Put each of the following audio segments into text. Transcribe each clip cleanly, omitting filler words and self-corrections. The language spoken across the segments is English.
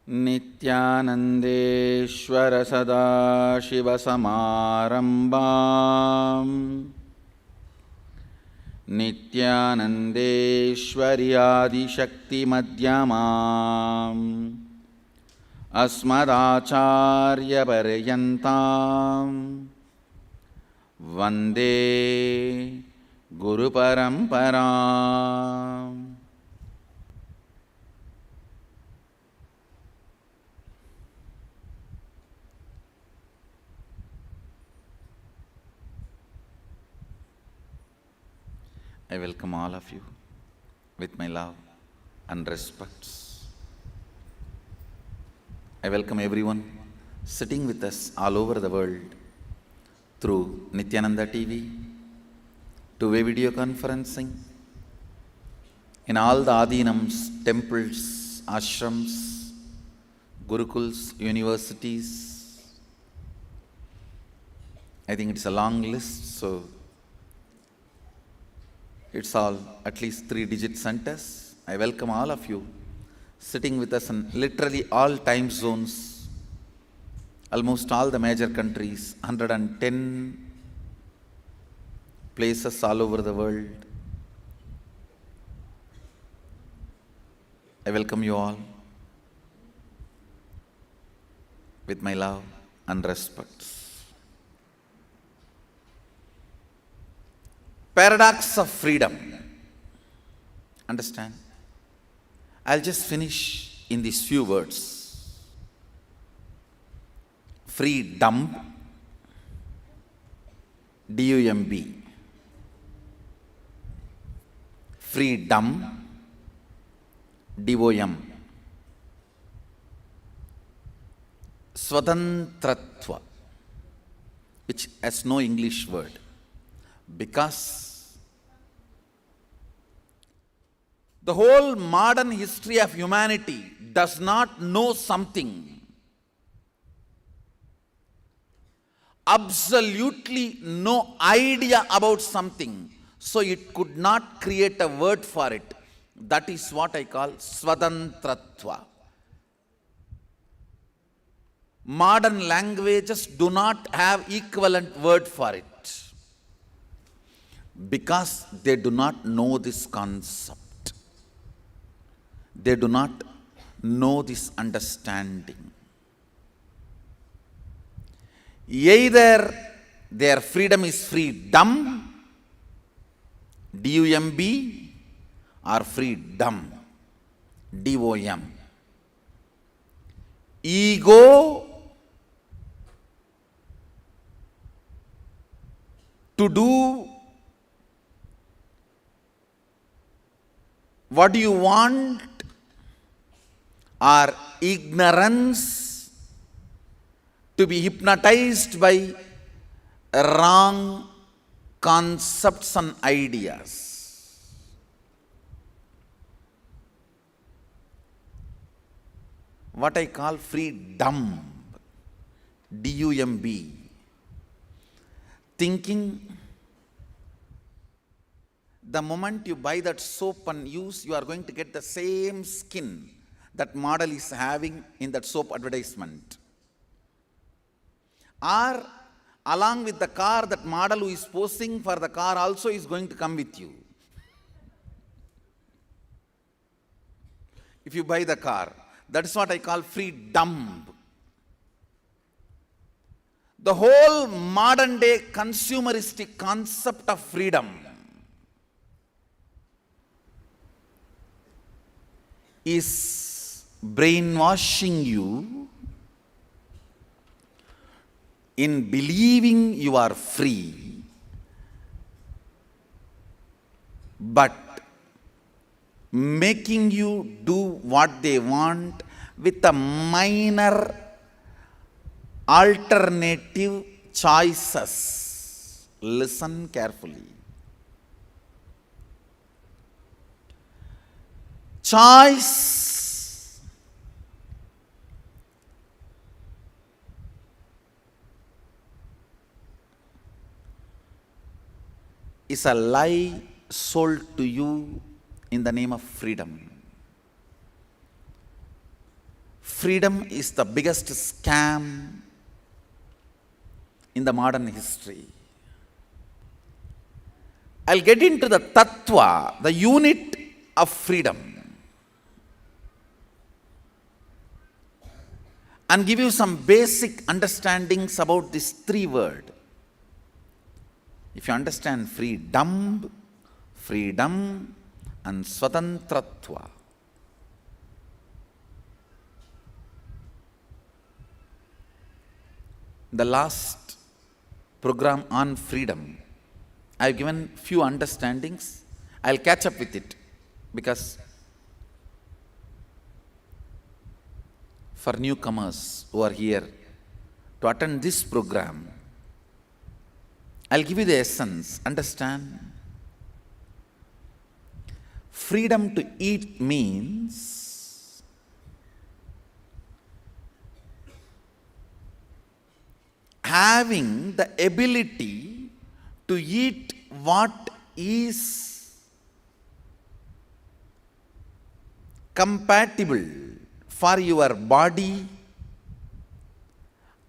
नित्यानन्देश्वर सदाशिवसमारम्भाम् नित्यानन्देश्वरि आदिशक्तिमध्यमाम् अस्मदाचार्यपर्यन्ताम् वन्दे गुरुपरम्पराम्. I welcome all of you with my love and respects. I welcome everyone sitting with us all over the world through Nityananda TV, two-way video conferencing, in all the Adinams, temples, ashrams, gurukuls, universities. I think it's a long list, so it's all at least 3-digit centers. I welcome all of you sitting with us in literally all time zones, almost all the major countries, 110 places all over the world. I welcome you all with my love and respect. Paradox of freedom. Understand? I'll just finish in these few words. Freedom, D-U-M-B. Freedom, D-O-M. Swadantratva, which has no English word. Because the whole modern history of humanity does not know something, absolutely no idea about something, so it could not create a word for it. That is what I call Swadantratva. Modern languages do not have equivalent word for it, because they do not know this concept. They do not know this understanding. Either their freedom is freedom, D-U-M-B, or freedom, D-O-M. Ego to do what do you want, or ignorance to be hypnotized by wrong concepts and ideas. What I call freedom, D-U-M-B. Thinking the moment you buy that soap and use, you are going to get the same skin that model is having in that soap advertisement. Or along with the car, that model who is posing for the car also is going to come with you. If you buy the car, that is what I call freedom. The whole modern day consumeristic concept of freedom is brainwashing you in believing you are free, but making you do what they want with a minor alternative choices. Listen carefully. Choice is a lie sold to you in the name of freedom. freedom is the biggest scam in the modern history. I'll get into the tattva, the unit of freedom, and give you some basic understandings about this three word. If you understand freedom, and swatantratva, the last program on freedom, I have given few understandings. I'll catch up with it because for newcomers who are here to attend this program, I'll give you the essence. Understand? Freedom to eat means having the ability to eat what is compatible for your body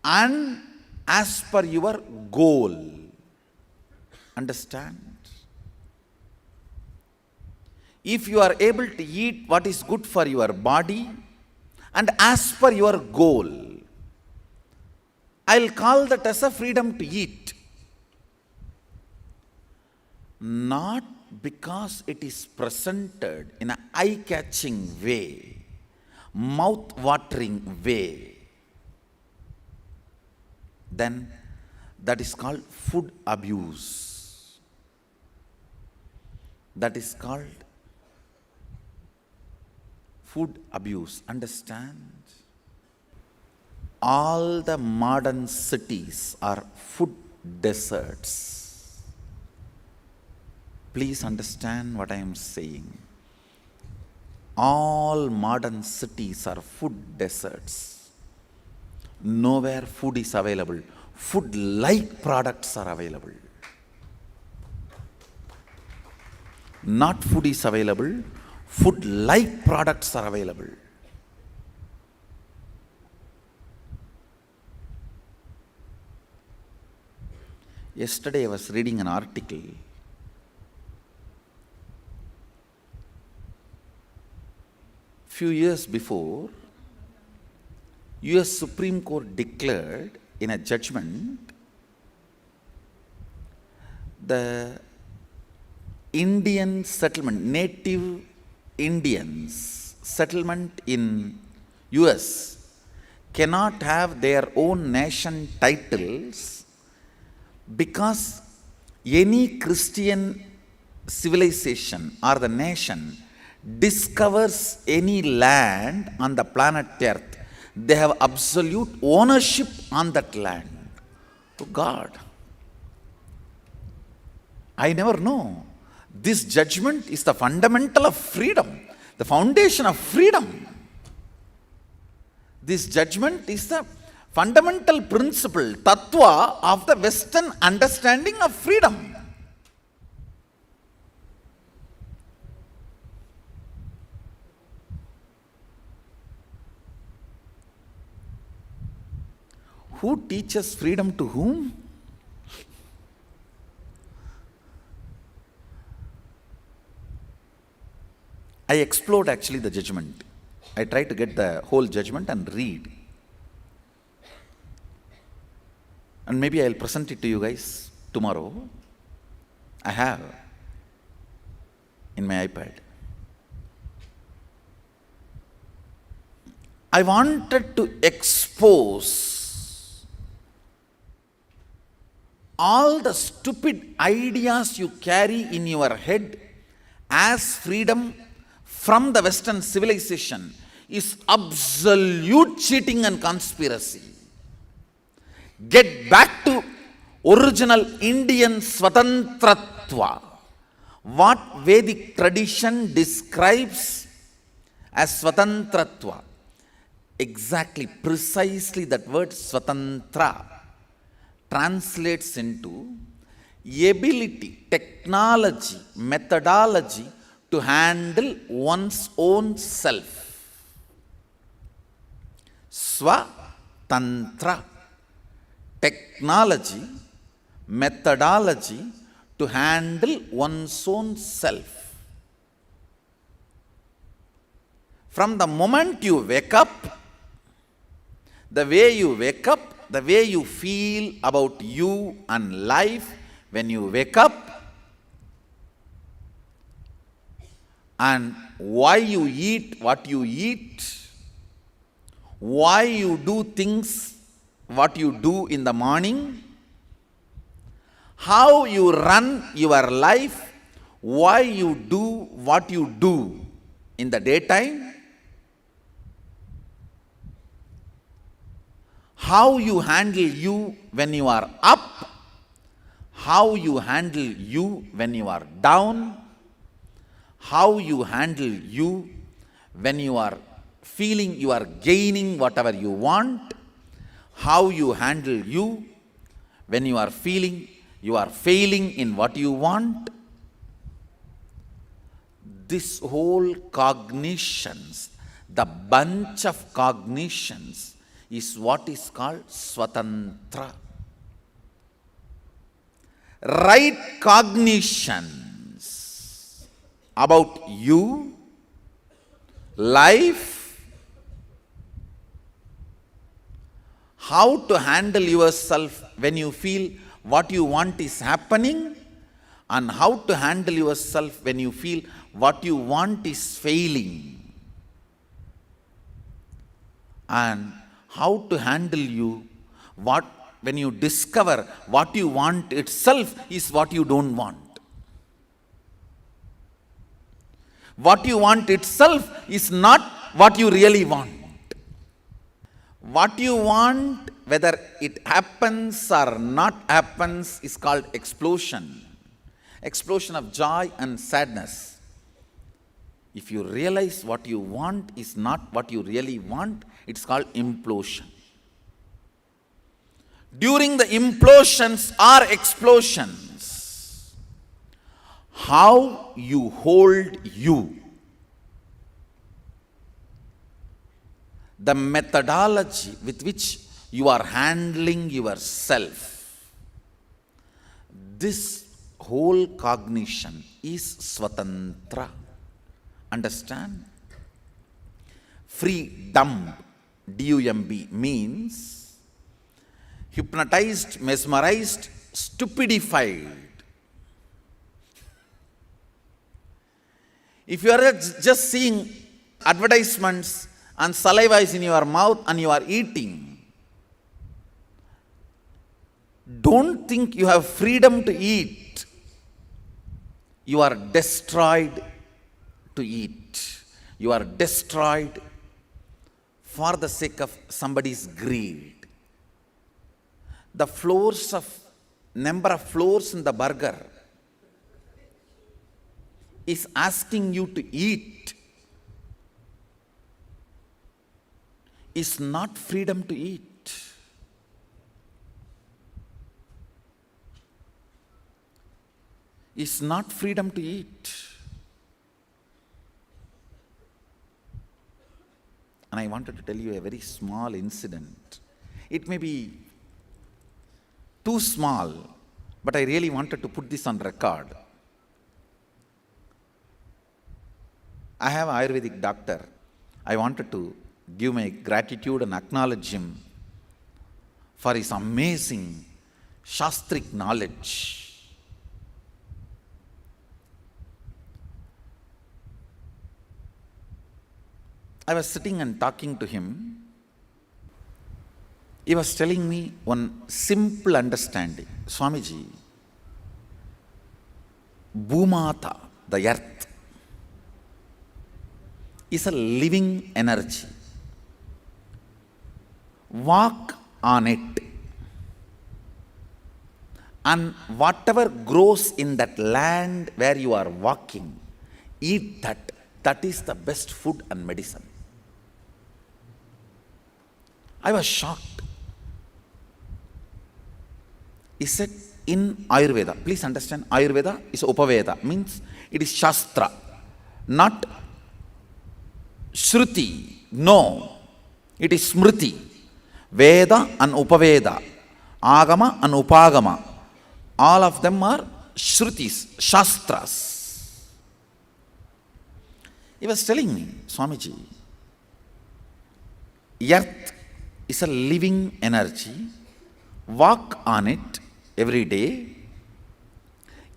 and as per your goal. Understand? If you are able to eat what is good for your body and as per your goal, I'll call that as a freedom to eat. Not because it is presented in an eye-catching way, mouth-watering way, then that is called food abuse. That is called food abuse. Understand? All the modern cities are food deserts. Please understand what I am saying. All modern cities are food deserts. Nowhere food is available. Food-like products are available. Not food is available, food-like products are available. Yesterday I was reading an article. Few years before, US Supreme Court declared in a judgment the Indian settlement, native Indians settlement in US cannot have their own nation titles because any Christian civilization or the nation discovers any land on the planet Earth, they have absolute ownership on that land. To God, I never know. This judgment is the fundamental of freedom, the foundation of freedom. This judgment is the fundamental principle, tattva of the Western understanding of freedom. Who teaches freedom to whom? I explored actually the judgment. I tried to get the whole judgment and read. And maybe I'll present it to you guys tomorrow. I have in my iPad. I wanted to expose all the stupid ideas you carry in your head as freedom from the Western civilization is absolute cheating and conspiracy. Get back to original Indian swatantratva, what Vedic tradition describes as swatantratva. Exactly, precisely that word swatantra translates into ability, technology, methodology to handle one's own self. Swatantra. Technology, methodology to handle one's own self. From the moment you wake up, the way you feel about you and life when you wake up, and why you eat what you eat, why you do things what you do in the morning, how you run your life, why you do what you do in the daytime, how you handle you when you are up, how you handle you when you are down, how you handle you when you are feeling you are gaining whatever you want, how you handle you when you are feeling you are failing in what you want. This whole cognitions, the bunch of cognitions, is what is called Swatantra. Right cognitions about you, life, how to handle yourself when you feel what you want is happening, and how to handle yourself when you feel what you want is failing, and how to handle you when you discover what you want itself is what you don't want. What you want itself is not what you really want. What you want, whether it happens or not happens, is called explosion. Explosion of joy and sadness. If you realize what you want is not what you really want, it's called implosion. During the implosions or explosions, how you hold you, the methodology with which you are handling yourself, this whole cognition is Swatantra. Understand? Freedom, D-U-M-B, means hypnotized, mesmerized, stupidified. If you are just seeing advertisements and saliva is in your mouth and you are eating, don't think you have freedom to eat. You are destroyed to eat. You are destroyed for the sake of somebody's greed. The number of floors in the burger is asking you to eat, is not freedom to eat. Is not freedom to eat. And I wanted to tell you a very small incident. It may be too small, but I really wanted to put this on record. I have an Ayurvedic doctor. I wanted to give my gratitude and acknowledge him for his amazing Shastric knowledge. I was sitting and talking to him. He was telling me one simple understanding. Swamiji, Bhumata, the earth, is a living energy. Walk on it, and whatever grows in that land where you are walking, eat that. That is the best food and medicine. I was shocked. He said, in Ayurveda, please understand, Ayurveda is Upaveda, means it is Shastra, not Shruti. No. It is Smriti, Veda and Upaveda, Agama and Upagama. All of them are Shrutis, Shastras. He was telling me, Swamiji, earth is a living energy. Walk on it every day.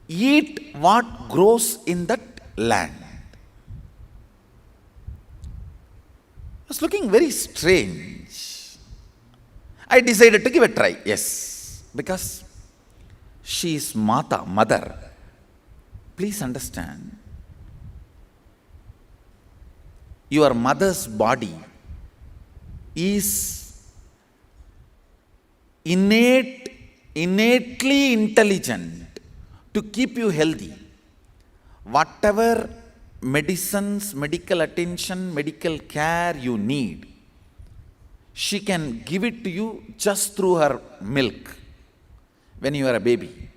Eat what grows in that land. It was looking very strange. I decided to give a try. Yes, because she is Mata, mother. Please understand, your mother's body is innately intelligent to keep you healthy. Whatever medicines, medical attention, medical care you need, she can give it to you just through her milk when you are a baby.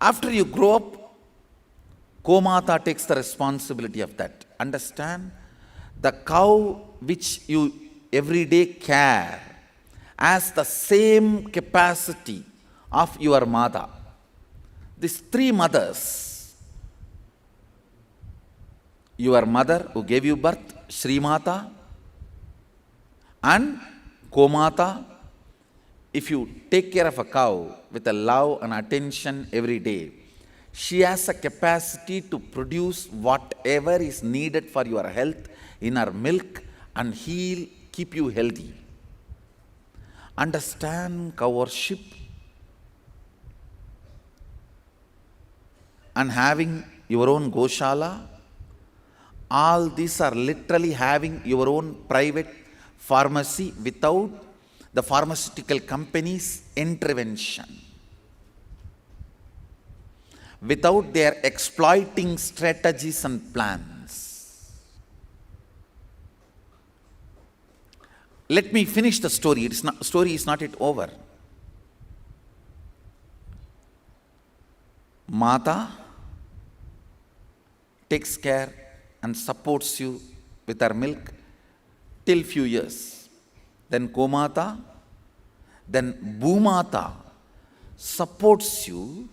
After you grow up, Gomata takes the responsibility of that. Understand? The cow which you everyday care has the same capacity of your mother. These three mothers, your mother who gave you birth, Sri Mata, and Gomata. If you take care of a cow with a love and attention every day, she has a capacity to produce whatever is needed for your health in her milk and heal, keep you healthy. Understand cow worship and having your own Goshala. All these are literally having your own private pharmacy without the pharmaceutical company's intervention, without their exploiting strategies and plans. Let me finish the story. Story is not yet over. Mata takes care and supports you with her milk till few years. Then Gomata, then Bhumata supports you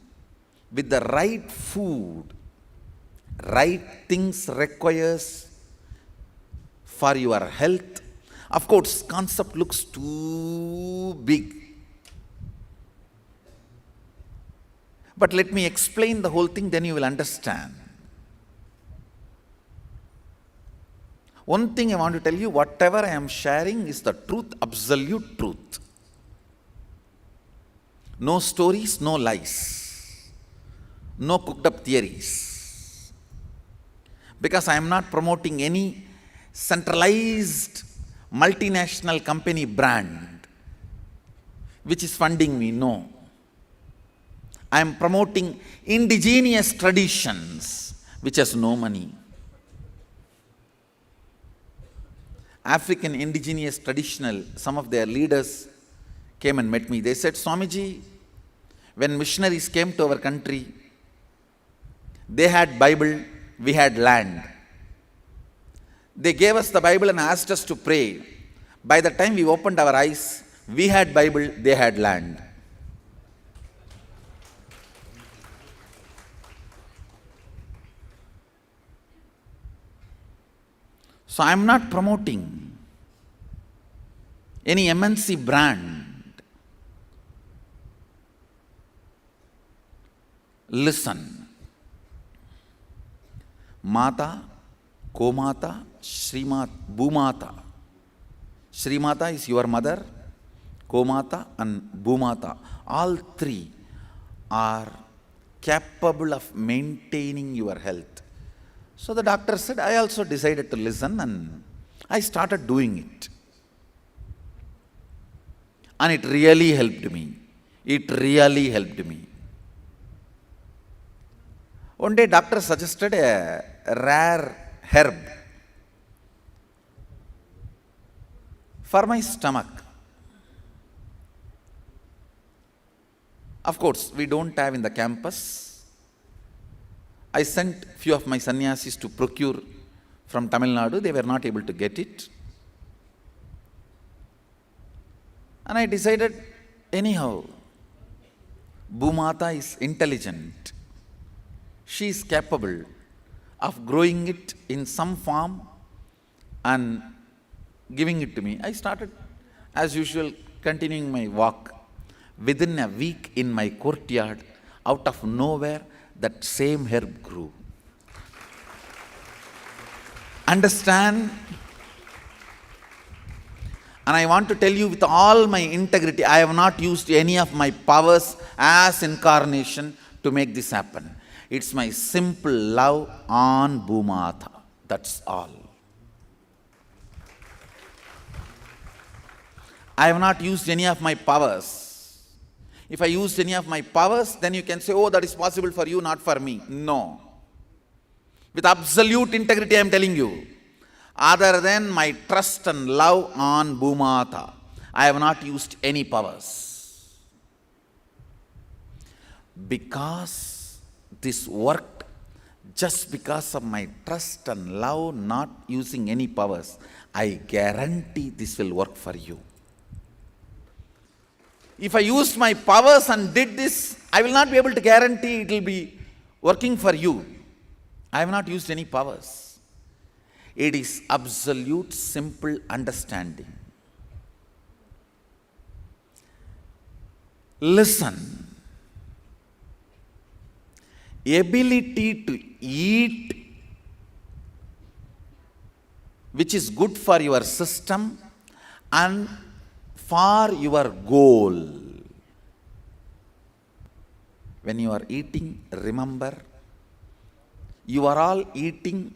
with the right food, right things requires for your health. Of course, concept looks too big. But let me explain the whole thing, then you will understand. One thing I want to tell you, whatever I am sharing is the truth, absolute truth. No stories, no lies, no cooked up theories. Because I am not promoting any centralized multinational company brand which is funding me, no. I am promoting indigenous traditions which has no money. African indigenous traditional, some of their leaders came and met me. They said, Swamiji, when missionaries came to our country, they had Bible, we had land. They gave us the Bible and asked us to pray. By the time we opened our eyes, we had Bible, they had land. So I am not promoting any MNC brand. Listen. Mata, Gomata, Srimata, Bhumata. Srimata is your mother, Gomata and Bhumata. All three are capable of maintaining your health. So the doctor said, I also decided to listen and I started doing it. And it really helped me. It really helped me. One day doctor suggested a rare herb for my stomach. Of course, we don't have in the campus. I sent few of my sannyasis to procure from Tamil Nadu. They were not able to get it. And I decided, anyhow, Bhumata is intelligent. She is capable of growing it in some form and giving it to me. I started, as usual, continuing my walk. Within a week in my courtyard, out of nowhere, that same herb grew. Understand? And I want to tell you with all my integrity, I have not used any of my powers as incarnation to make this happen. It's my simple love on Bhumata. That's all. I have not used any of my powers. If I used any of my powers, then you can say, oh, that is possible for you, not for me. No. With absolute integrity, I am telling you. Other than my trust and love on Bhumata, I have not used any powers. Because this worked just because of my trust and love, not using any powers, I guarantee this will work for you. If I used my powers and did this, I will not be able to guarantee it will be working for you. I have not used any powers. It is absolute simple understanding. Listen. Ability to eat, which is good for your system and for your goal. When you are eating, remember, you are all eating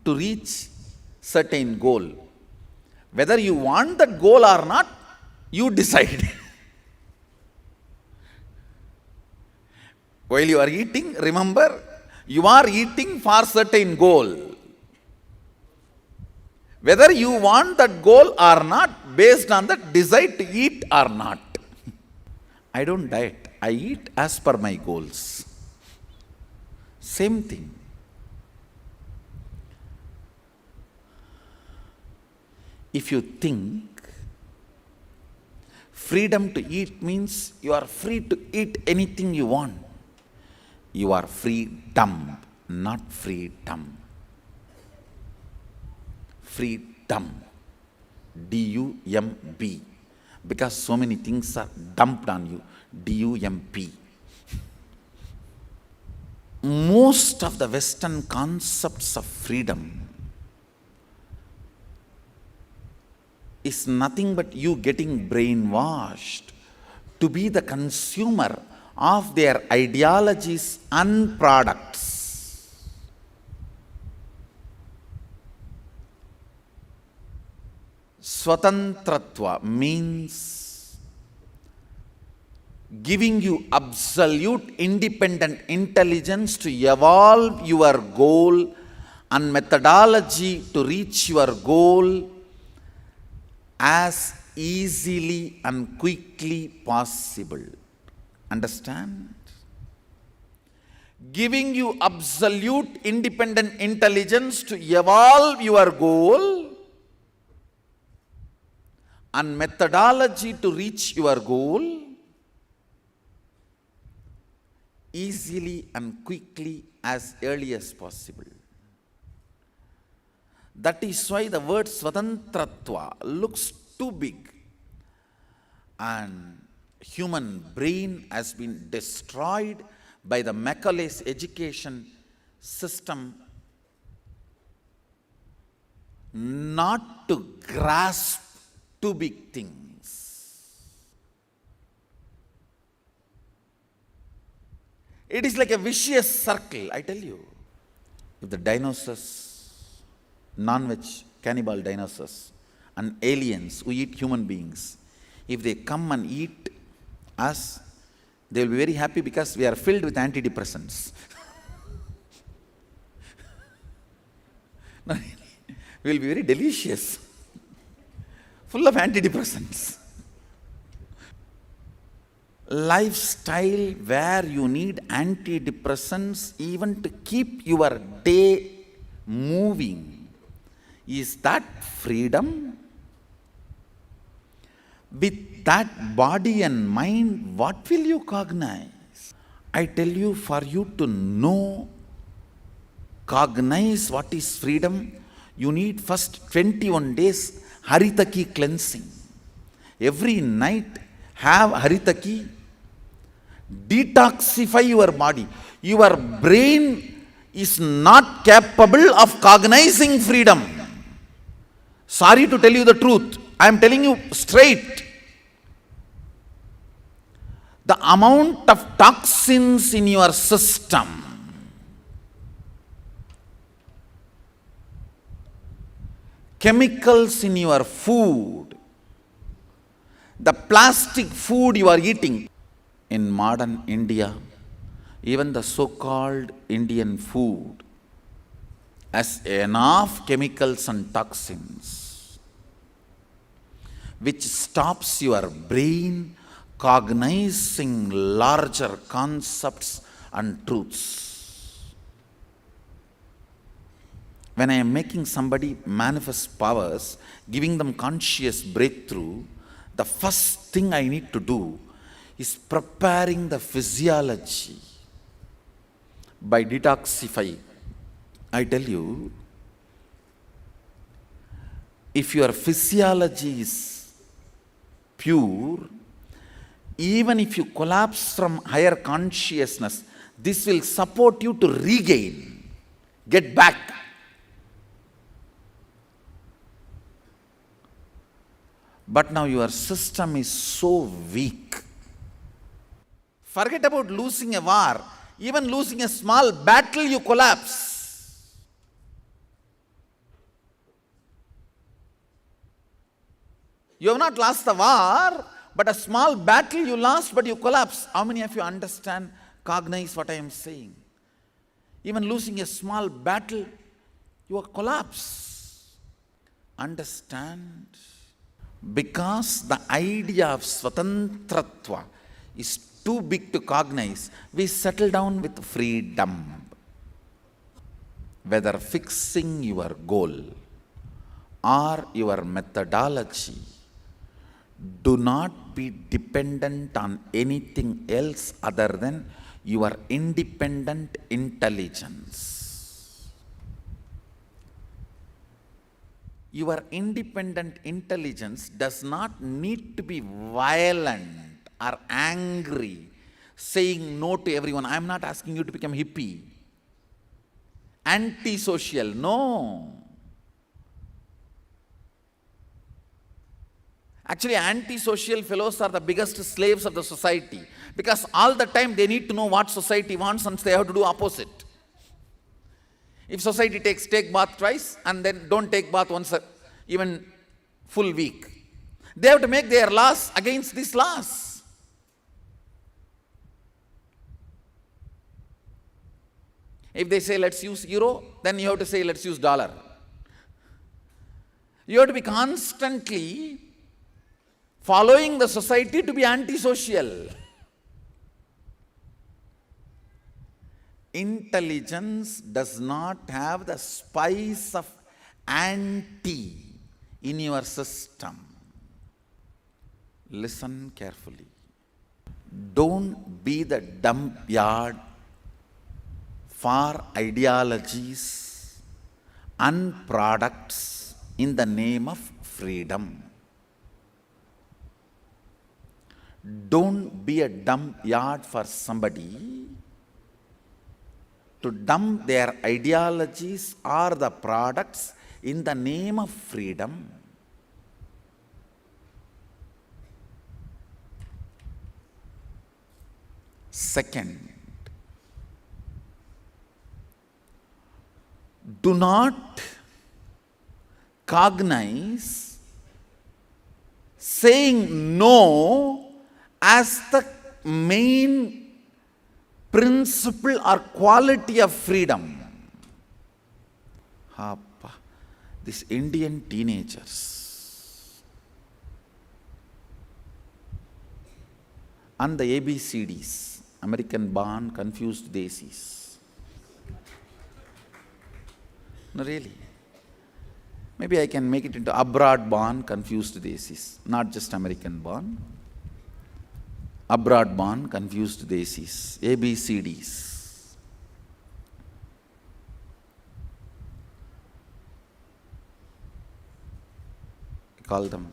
to reach certain goal. Whether you want that goal or not, you decide. While you are eating, remember, you are eating for certain goal. Whether you want that goal or not, based on the desire to eat or not. I don't diet. I eat as per my goals. Same thing. If you think freedom to eat means you are free to eat anything you want, you are freedom, not freedom. Freedom. D-U-M-B. Because so many things are dumped on you. D-U-M-P. Most of the Western concepts of freedom is nothing but you getting brainwashed to be the consumer of their ideologies and products. Swatantratva means giving you absolute independent intelligence to evolve your goal and methodology to reach your goal as easily and quickly possible. Understand? Giving you absolute independent intelligence to evolve your goal and methodology to reach your goal easily and quickly as early as possible. That is why the word Swatantratva looks too big, and human brain has been destroyed by the Macaulay's education system not to grasp too big things. It is like a vicious circle, I tell you. If the dinosaurs, non-veg cannibal dinosaurs and aliens who eat human beings, if they come and eat us, they will be very happy because we are filled with antidepressants. We will be very delicious, full of antidepressants. Lifestyle where you need antidepressants even to keep your day moving. Is that freedom? With that body and mind, what will you cognize? I tell you, for you to know, cognize what is freedom, you need first 21 days Haritaki cleansing. Every night have Haritaki, detoxify your body. Your brain is not capable of cognizing freedom. Sorry to tell you the truth. I am telling you straight. The amount of toxins in your system, chemicals in your food, the plastic food you are eating. In modern India, even the so-called Indian food has enough chemicals and toxins which stops your brain cognizing larger concepts and truths. When I am making somebody manifest powers, giving them conscious breakthrough, the first thing I need to do is preparing the physiology by detoxifying. I tell you, if your physiology is pure, even if you collapse from higher consciousness, this will support you to regain, get back. But now your system is so weak. Forget about losing a war. Even losing a small battle, you collapse. You have not lost the war, but a small battle you lost, but you collapse. How many of you understand, cognize what I am saying? Even losing a small battle, you will collapse. Understand? Because the idea of Swatantratva is too big to cognize, we settle down with freedom. Whether fixing your goal or your methodology, do not be dependent on anything else other than your independent intelligence. Your independent intelligence does not need to be violent or angry, saying no to everyone. I am not asking you to become hippie, antisocial. No. Actually, antisocial fellows are the biggest slaves of the society, because all the time they need to know what society wants and they have to do opposite. If society take bath twice and then don't take bath once even full week, they have to make their laws against these laws. If they say let's use euro, then you have to say let's use dollar. You have to be constantly following the society to be antisocial. Intelligence does not have the spice of anti in your system. Listen carefully. Don't be the dump yard for ideologies and products in the name of freedom. Don't be a dump yard for somebody to dump their ideologies or the products in the name of freedom. Second, do not cognize saying no as the main principle or quality of freedom. These Indian teenagers and the ABCDs, American born confused daisies. No, really. Maybe I can make it into abroad born confused desis, not just American born. Abroad born confused desis, ABCDs. Call them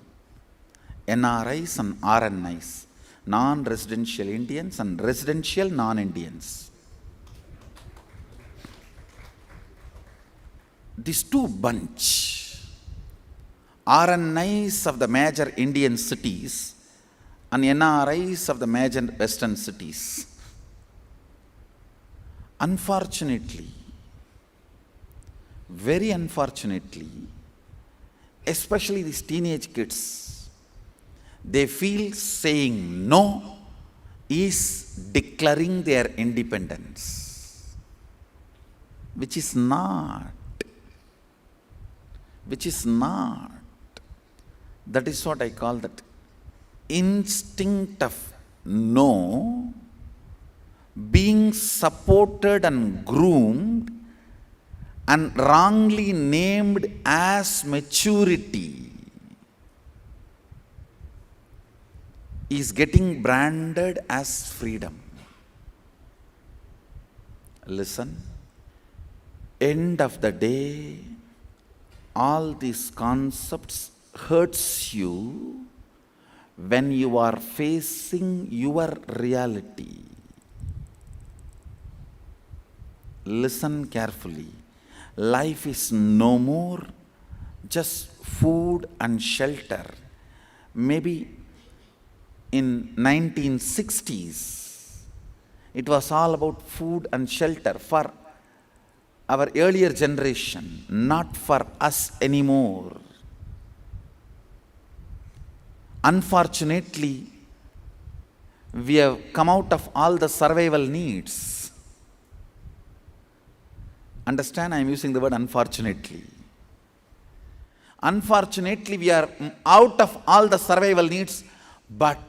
NRIs and RNIs, non-residential Indians and residential non-Indians. These two bunch, RNIs of the major Indian cities and NRIs of the major Western cities. Unfortunately, very unfortunately, especially these teenage kids, they feel saying no is declaring their independence, which is not. That is what I call that instinct of no being supported and groomed and wrongly named as maturity is getting branded as freedom. Listen, end of the day, all these concepts hurts you when you are facing your reality. Listen carefully. Life is no more just food and shelter. Maybe in 1960s, it was all about food and shelter for our earlier generation, not for us anymore. Unfortunately, we have come out of all the survival needs. Understand, I am using the word unfortunately. Unfortunately, we are out of all the survival needs, but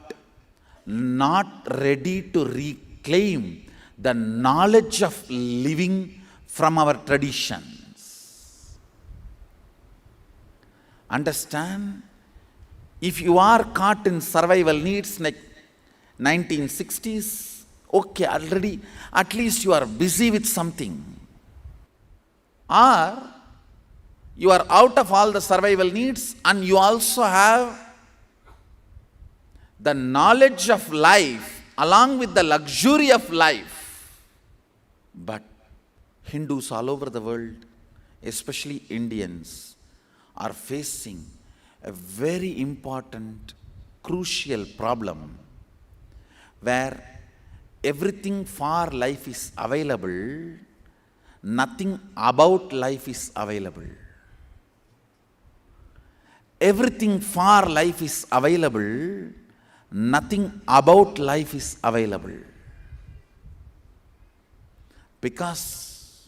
not ready to reclaim the knowledge of living from our traditions. Understand, if you are caught in survival needs like 1960s, okay, already at least you are busy with something. Or you are out of all the survival needs and you also have the knowledge of life along with the luxury of life. But Hindus all over the world, especially Indians, are facing a very important, crucial problem where everything for life is available, nothing about life is available. Everything for life is available, nothing about life is available. Because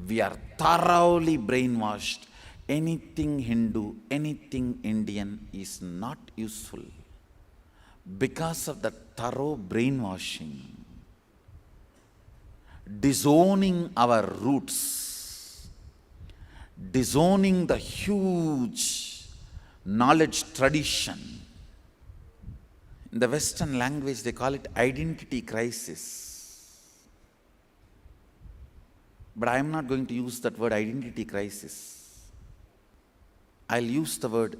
we are thoroughly brainwashed. Anything Hindu, anything Indian is not useful. Because of the thorough brainwashing, disowning our roots, disowning the huge knowledge tradition. In the Western language, they call it identity crisis. But I am not going to use that word identity crisis. I'll use the word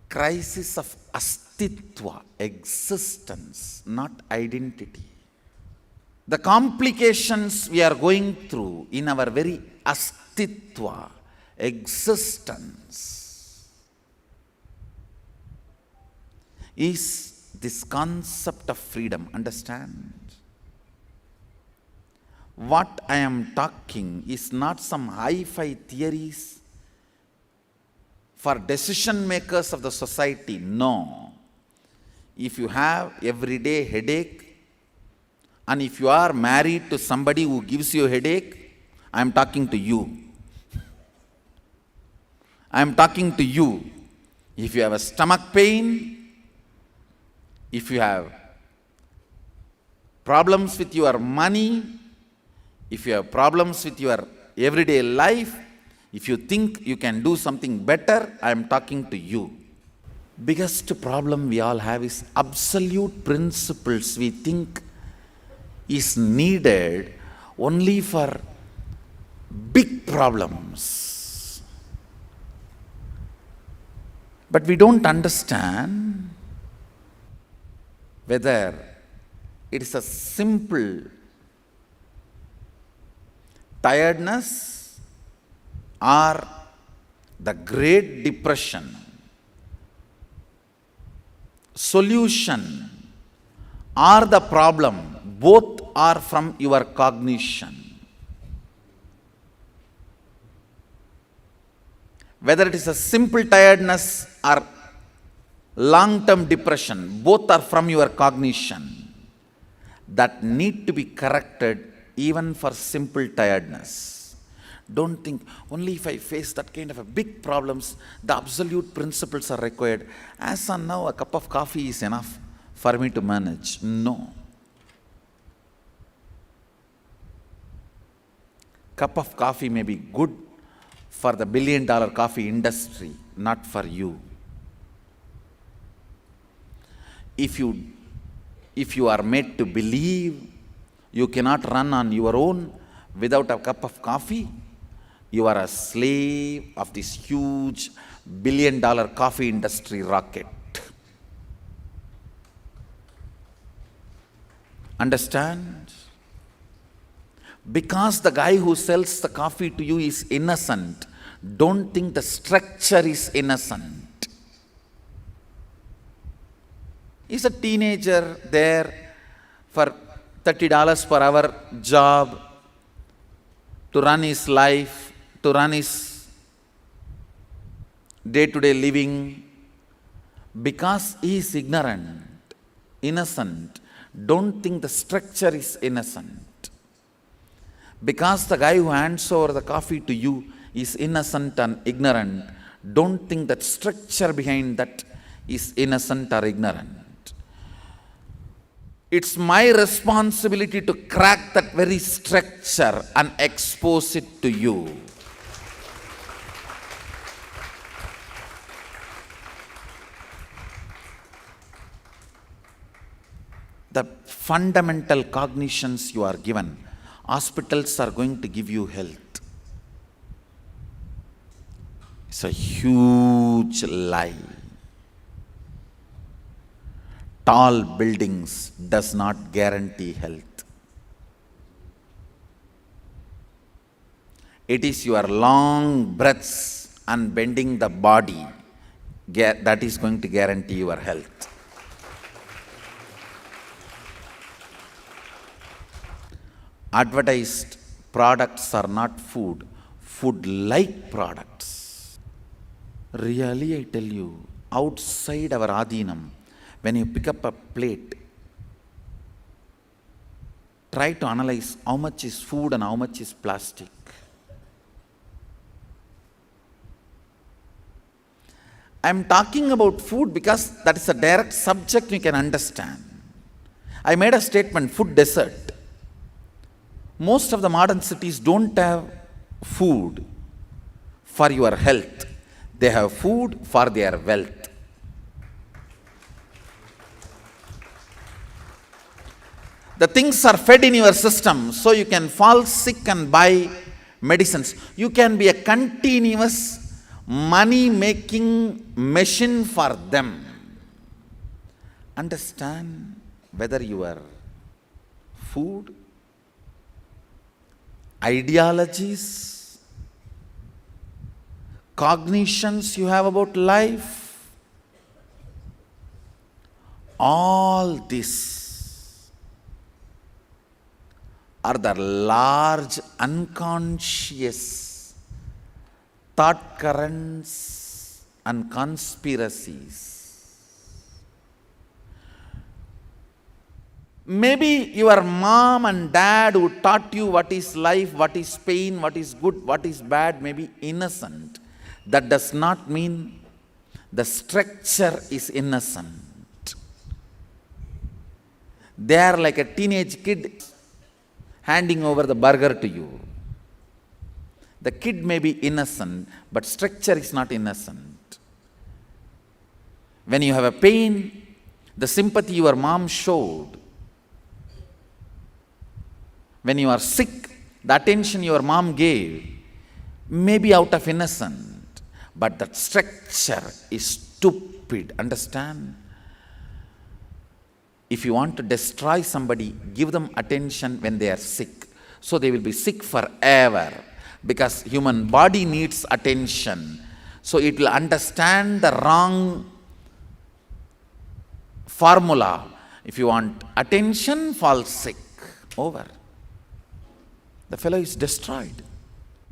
crisis of astitva, existence, not identity. The complications we are going through in our very astitva, existence, is this concept of freedom. Understand? What I am talking is not some hi-fi theories for decision makers of the society. No. If you have everyday headache, and if you are married to somebody who gives you a headache, I am talking to you. I am talking to you. If you have a stomach pain, if you have problems with your money, if you have problems with your everyday life, If you think you can do something better, I am talking to you. Biggest problem we all have is absolute principles we think is needed only for big problems. But we don't understand whether it is a simple tiredness or the Great Depression solution or the problem, both are from your cognition. Whether it is a simple tiredness or long-term depression, both are from your cognition that need to be corrected even for simple tiredness. Don't think, only if I face that kind of a big problems, the absolute principles are required. As on now, a cup of coffee is enough for me to manage. No. Cup of coffee may be good for the billion-dollar coffee industry, not for you. If you are made to believe you cannot run on your own without a cup of coffee, you are a slave of this huge billion-dollar coffee industry rocket. Understand? Because the guy who sells the coffee to you is innocent, don't think the structure is innocent. He's a teenager there for $30 per hour job to run his life, to run his day-to-day living. Because he is ignorant, innocent, don't think the structure is innocent. Because the guy who hands over the coffee to you is innocent and ignorant, don't think that structure behind that is innocent or ignorant. It's my responsibility to crack that very structure and expose it to you. The fundamental cognitions you are given, hospitals are going to give you health. It's a huge lie. Tall buildings does not guarantee health. It is your long breaths and bending the body that is going to guarantee your health. Advertised products are not food, food-like products. Really, I tell you, outside our Adhinam, when you pick up a plate, try to analyze how much is food and how much is plastic. I am talking about food because that is a direct subject you can understand. I made a statement, food desert. Most of the modern cities don't have food for your health. They have food for their wealth. The things are fed in your system so you can fall sick and buy medicines. You can be a continuous money-making machine for them. Understand whether your food, ideologies, cognitions you have about life, all this are the large unconscious thought currents and conspiracies. Maybe your mom and dad who taught you what is life, what is pain, what is good, what is bad, may be innocent. That does not mean the structure is innocent. They are like a teenage kid handing over the burger to you. The kid may be innocent, but structure is not innocent. When you have a pain, the sympathy your mom showed. When you are sick, the attention your mom gave may be out of innocence, but that structure is stupid. Understand? If you want to destroy somebody, give them attention when they are sick. So they will be sick forever, because human body needs attention. So it will understand the wrong formula. If you want attention, fall sick. Over. The fellow is destroyed.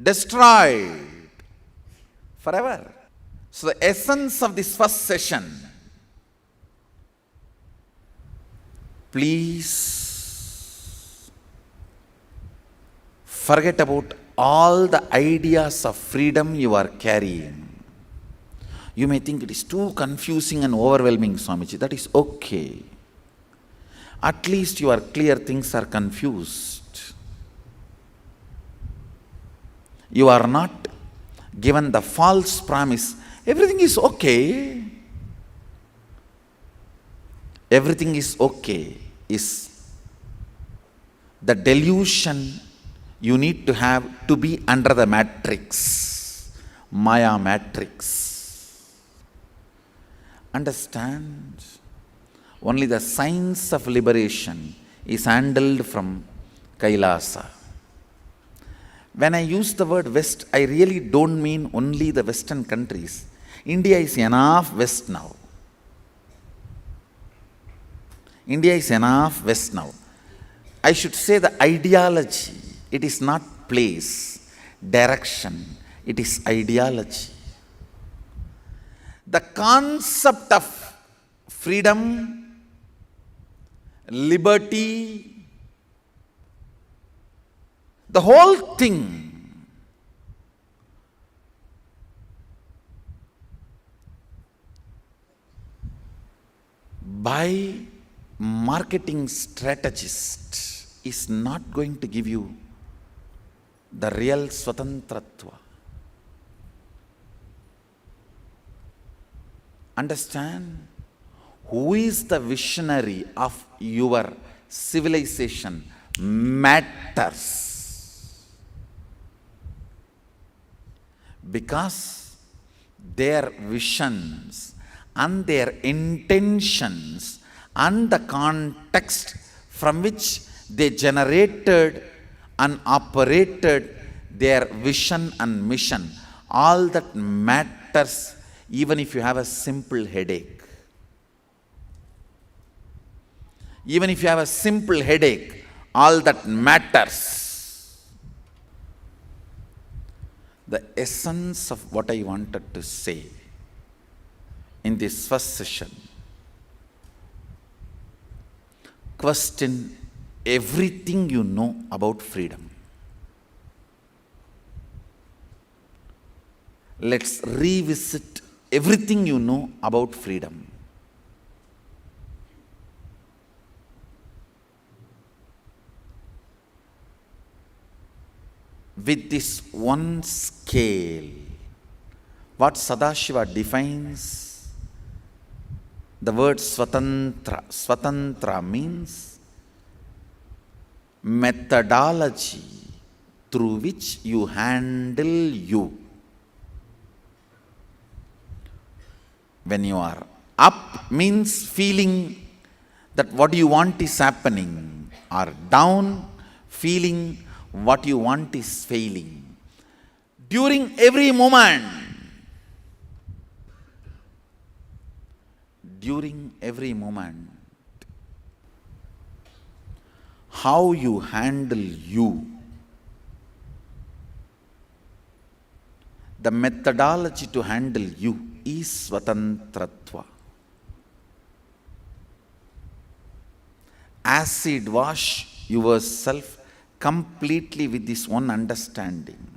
Destroyed forever. So the essence of this first session, please forget about all the ideas of freedom you are carrying. You may think it is too confusing and overwhelming, Swamiji. That is okay. At least you are clear, things are confused. You are not given the false promise, everything is okay. Everything is okay is the delusion you need to have to be under the matrix, Maya matrix. Understand? Only the science of liberation is handled from Kailasa. When I use the word West, I really don't mean only the Western countries. India is enough West now. India is enough West now. I should say the ideology. It is not place, direction. It is ideology. The concept of freedom, liberty, the whole thing by marketing strategist is not going to give you the real Swatantratva. Understand? Who is the visionary of your civilization matters. Because their visions and their intentions and the context from which they generated and operated their vision and mission, all that matters, even if you have a simple headache. Even if you have a simple headache, all that matters. The essence of what I wanted to say in this first session, question everything you know about freedom. Let's revisit everything you know about freedom. With this one scale, what Sadashiva defines, the word Swatantra. Swatantra means methodology through which you handle you. When you are up means feeling that what you want is happening, or down, feeling what you want is failing. During every moment, how you handle you, the methodology to handle you is Swatantratva. Acid wash yourself completely with this one understanding.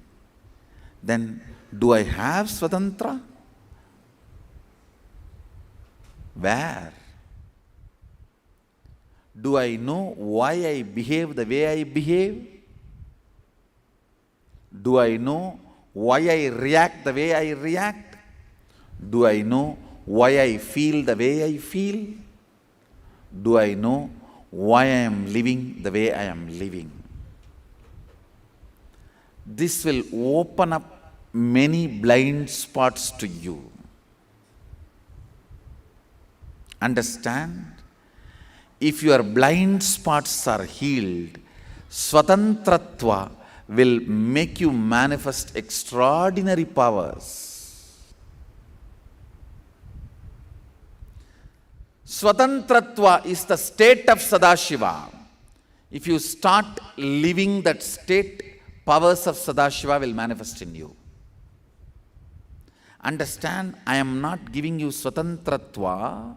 Then, do I have Swatantra? Where? Do I know why I behave the way I behave? Do I know why I react the way I react? Do I know why I feel the way I feel? Do I know why I am living the way I am living? This will open up many blind spots to you. Understand? If your blind spots are healed, Swatantratva will make you manifest extraordinary powers. Swatantratva is the state of Sadashiva. If you start living that state, powers of Sadashiva will manifest in you. Understand, I am not giving you Swatantratva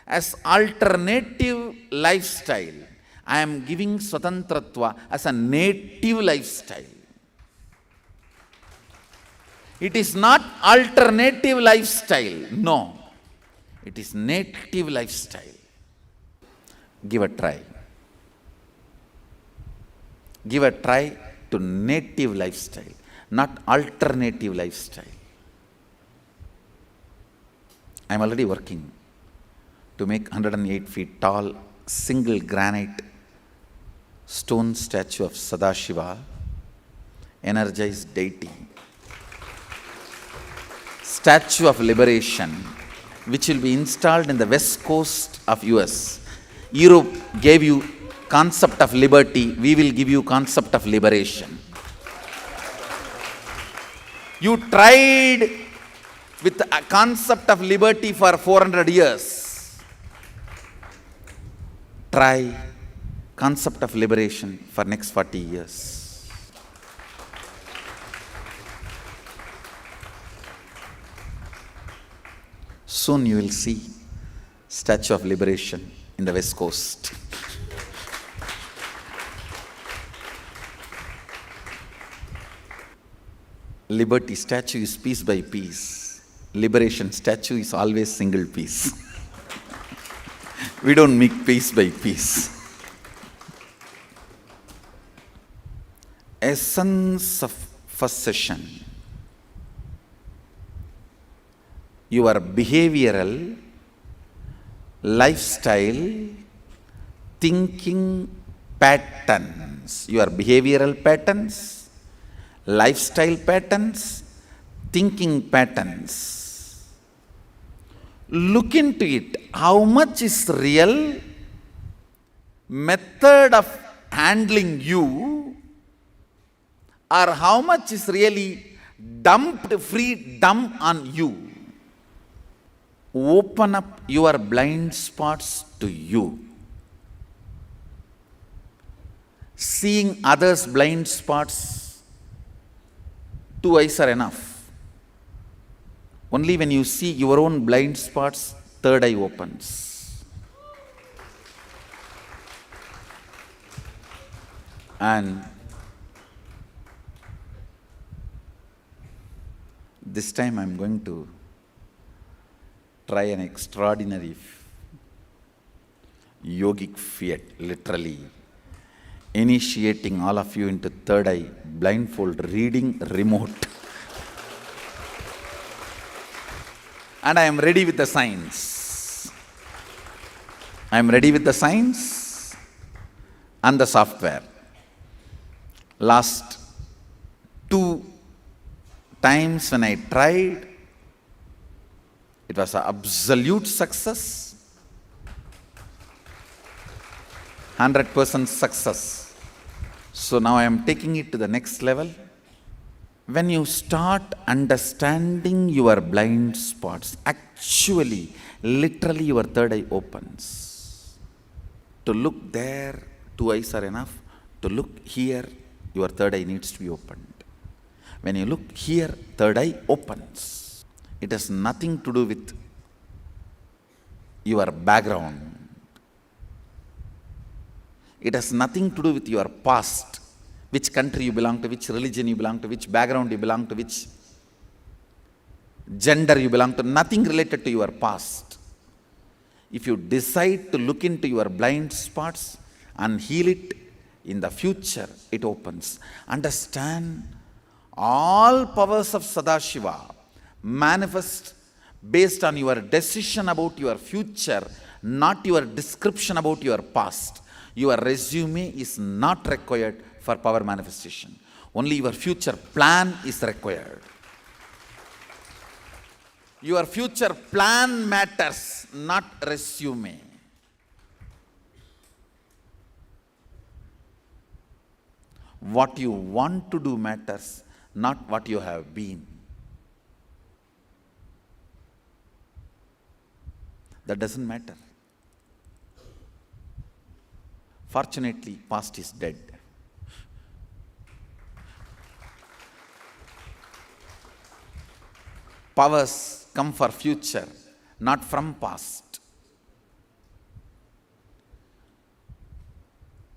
as alternative lifestyle. I am giving Swatantratva as a native lifestyle. It is not alternative lifestyle. No. It is native lifestyle. Give a try. Give a try to native lifestyle, not alternative lifestyle. I am already working to make 108 feet tall, single granite stone statue of Sadashiva, energized deity, statue of liberation, which will be installed in the west coast of US. Europe gave you concept of liberty, we will give you concept of liberation. You tried with a concept of liberty for 400 years. Try concept of liberation for next 40 years. Soon you will see Statue of Liberation in the West Coast. Liberty statue is piece by piece. Liberation statue is always single piece. We don't make piece by piece. Essence of first session. Your behavioral, lifestyle, thinking patterns. Your behavioral patterns, lifestyle patterns, thinking patterns. Look into it. How much is real method of handling you, or how much is really dumped, free dump on you? Open up your blind spots to you. Seeing others' blind spots, 2 eyes are enough. Only when you see your own blind spots, 3rd eye opens. And this time I am going to try an extraordinary yogic fiat, literally initiating all of you into 3rd eye, blindfold, reading remote. And I am ready with the science. I am ready with the science and the software. Last 2 times when I tried, it was an absolute success, 100% success. So now I am taking it to the next level. When you start understanding your blind spots, actually, literally your 3rd eye opens. To look there, 2 eyes are enough. To look here, your 3rd eye needs to be opened. When you look here, 3rd eye opens. It has nothing to do with your background. It has nothing to do with your past, which country you belong to, which religion you belong to, which background you belong to, which gender you belong to, nothing related to your past. If you decide to look into your blind spots and heal it, in the future it opens. Understand, All powers of Sadashiva manifest based on your decision about your future, not your description about your past. Your resume is not required for power manifestation. Only your future plan is required. Your future plan matters, not resume. What you want to do matters, not what you have been. That doesn't matter. Fortunately, past is dead. Powers come for future, not from past.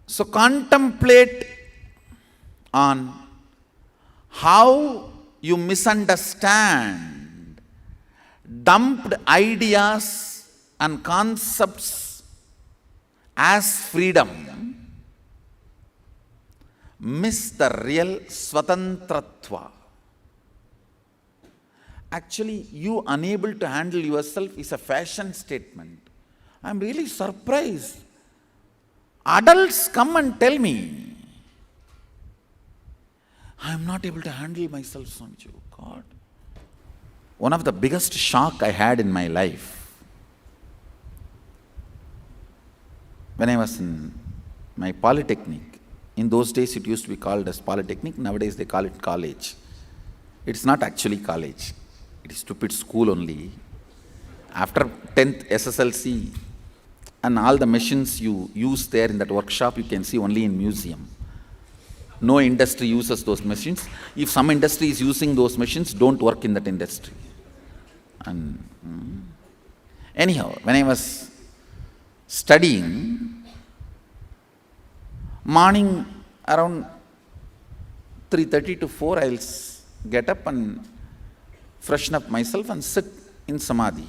So contemplate on how you misunderstand dumped ideas and concepts as freedom, miss the real Swatantratva. Actually, you unable to handle yourself is a fashion statement. I'm really surprised. Adults come and tell me, I'm not able to handle myself, Swamiji. God. One of the biggest shock I had in my life, when I was in my polytechnic, in those days it used to be called as polytechnic, nowadays they call it college. It's not actually college, it is stupid school only. After 10th SSLC and all the machines you use there in that workshop, you can see only in museum. No industry uses those machines. If some industry is using those machines, don't work in that industry. And anyhow, when I was studying, morning around 3:30 to 4, I'll get up and freshen up myself and sit in Samadhi.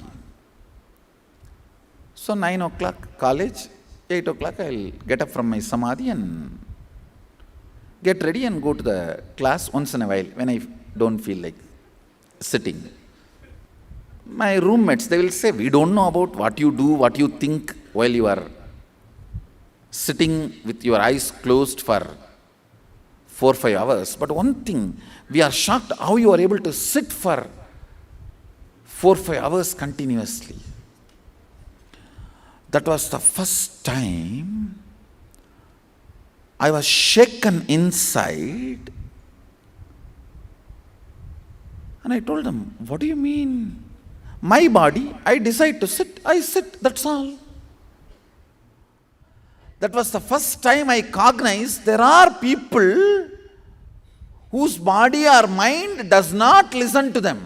So 9 o'clock college, 8 o'clock I'll get up from my Samadhi and get ready and go to the class once in a while when I don't feel like sitting. My roommates, they will say, we don't know about what you do, what you think while you are sitting with your eyes closed for 4 or 5 hours. But one thing, we are shocked how you are able to sit for 4 or 5 hours continuously. That was the first time I was shaken inside, and I told them, what do you mean? My body, I decide to sit, I sit, that's all. That was the first time I cognized there are people whose body or mind does not listen to them.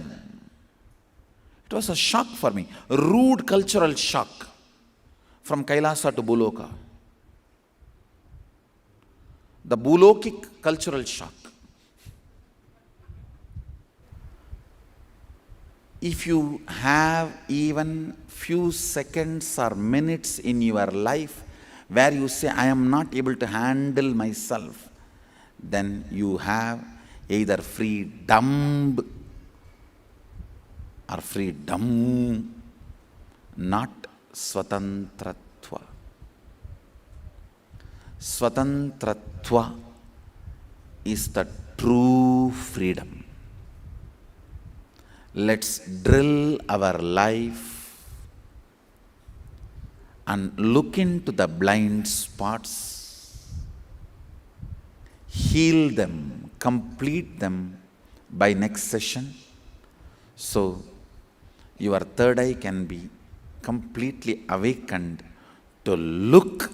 It was a shock for me, a rude cultural shock from Kailasa to Buloka. The Bulokic cultural shock. If you have even few seconds or minutes in your life where you say, I am not able to handle myself, then you have either freedom or freedom, not Swatantratva. Swatantratva is the true freedom. Let's drill our life and look into the blind spots, heal them, complete them by next session, so your third eye can be completely awakened to look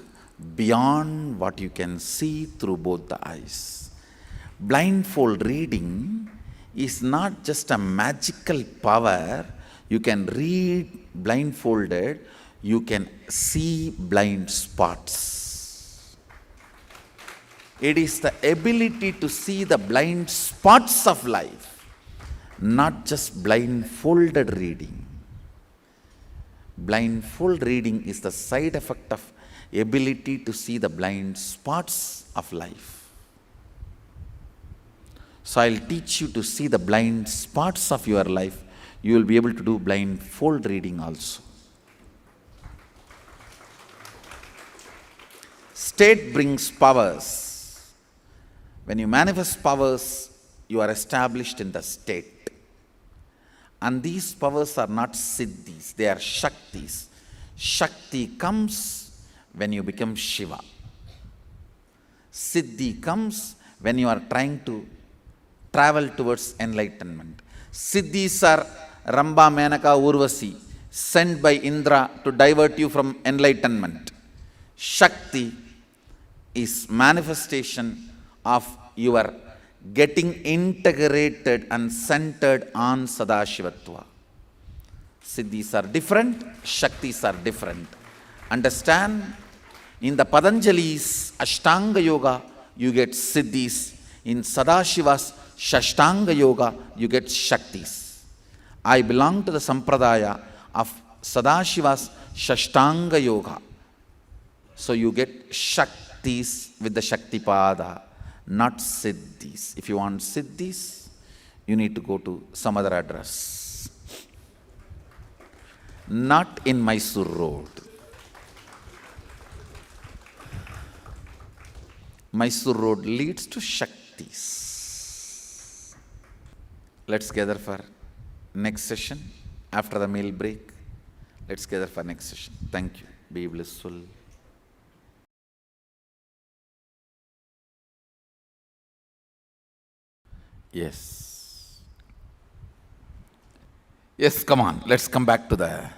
beyond what you can see through both the eyes. Blindfold reading is not just a magical power. You can read blindfolded, you can see blind spots. It is the ability to see the blind spots of life, not just blindfolded reading. Blindfold reading is the side effect of ability to see the blind spots of life. So I'll teach you to see the blind spots of your life. You will be able to do blindfold reading also. State brings powers. When you manifest powers, you are established in the state. And these powers are not siddhis, they are shaktis. Shakti comes when you become Shiva. Siddhi comes when you are trying to travel towards enlightenment. Siddhis are Ramba, Menaka, Urvasi, sent by Indra to divert you from enlightenment. Shakti is manifestation of your getting integrated and centered on Sadashivatva. Siddhis are different, Shaktis are different. Understand? In the Patanjali's Ashtanga Yoga, you get Siddhis. In Sadashiva's Shashtanga Yoga, you get Shaktis. I belong to the Sampradaya of Sadashiva's Shashtanga Yoga. So you get Shaktis with the Shaktipada, not Siddhis. If you want Siddhis, you need to go to some other address. Not in Mysore Road. Mysore Road leads to Shaktis. Let's gather for next session. After the meal break, let's gather for next session. Thank you. Be blissful. Yes. Yes, come on. Let's come back to the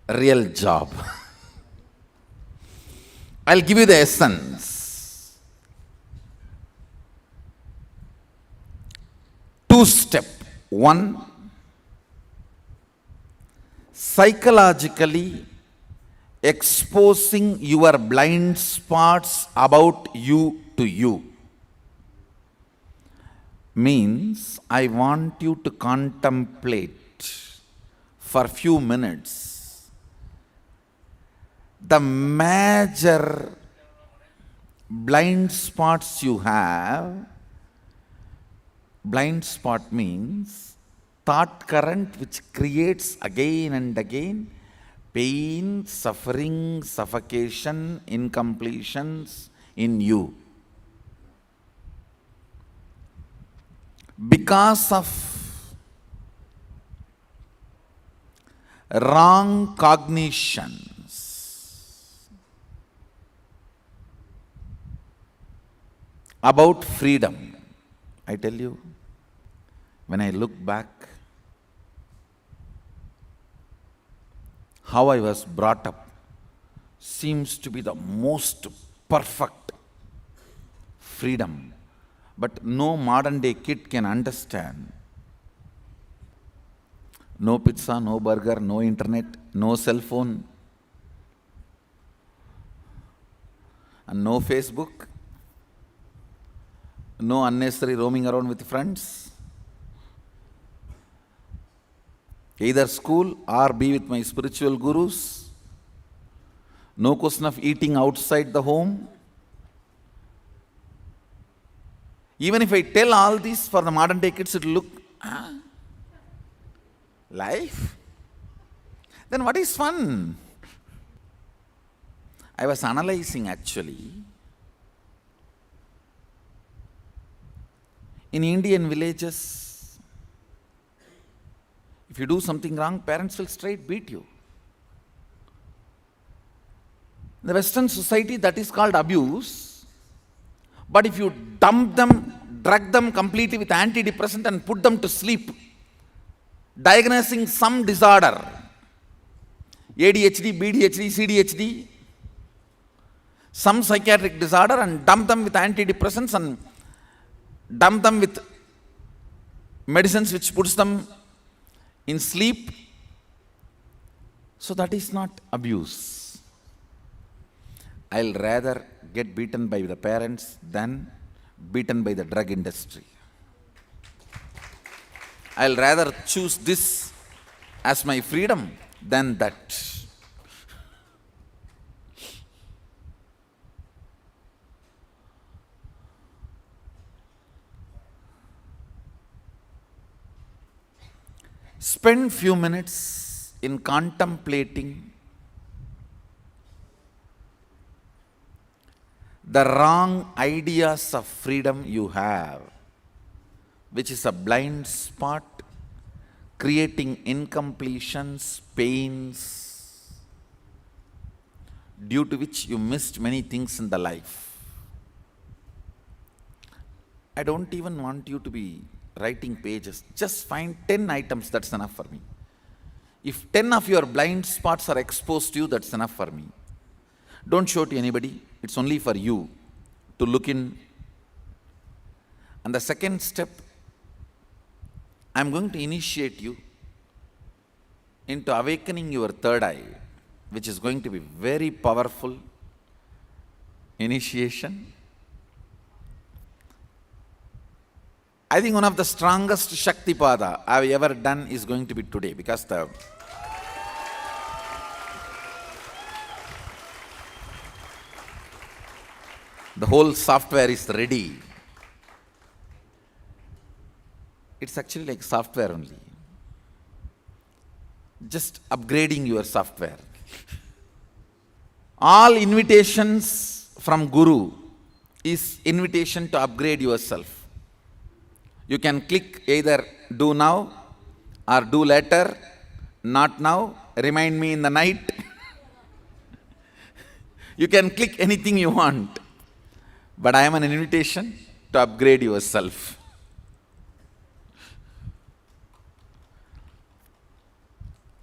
real job. I'll give you the essence. Two-step. One, psychologically exposing your blind spots about you to you. Means I want you to contemplate for few minutes the major blind spots you have. Blind spot means thought current which creates again and again pain, suffering, suffocation, incompletions in you. Because of wrong cognitions about freedom. I tell you, when I look back, how I was brought up seems to be the most perfect freedom. But no modern day kid can understand. No pizza, no burger, no internet, no cell phone, and no Facebook, no unnecessary roaming around with friends. Either school or be with my spiritual gurus. No question of eating outside the home. Even if I tell all this for the modern day kids, it will look, life? Then what is fun? I was analyzing actually. In Indian villages, if you do something wrong, parents will straight beat you. In the Western society, that is called abuse. But if you dump them, drug them completely with antidepressant and put them to sleep, diagnosing some disorder, ADHD, BDHD, CDHD, some psychiatric disorder, and dump them with antidepressants and dump them with medicines which puts them in sleep. So that is not abuse. I'll rather get beaten by the parents than beaten by the drug industry. I'll rather choose this as my freedom than that. Spend few minutes in contemplating the wrong ideas of freedom you have, which is a blind spot, creating incompletions, pains, due to which you missed many things in the life. I don't even want you to be writing pages. Just find 10 items, that's enough for me. If 10 of your blind spots are exposed to you, that's enough for me. Don't show to anybody. It's only for you to look in. And the second step, I'm going to initiate you into awakening your third eye, which is going to be very powerful initiation. I think one of the strongest Shaktipada I've ever done is going to be today, because the whole software is ready. It's actually like software only. Just upgrading your software. All invitations from Guru is invitation to upgrade yourself. You can click either do now or do later, not now, remind me in the night. You can click anything you want. But I am an invitation to upgrade yourself.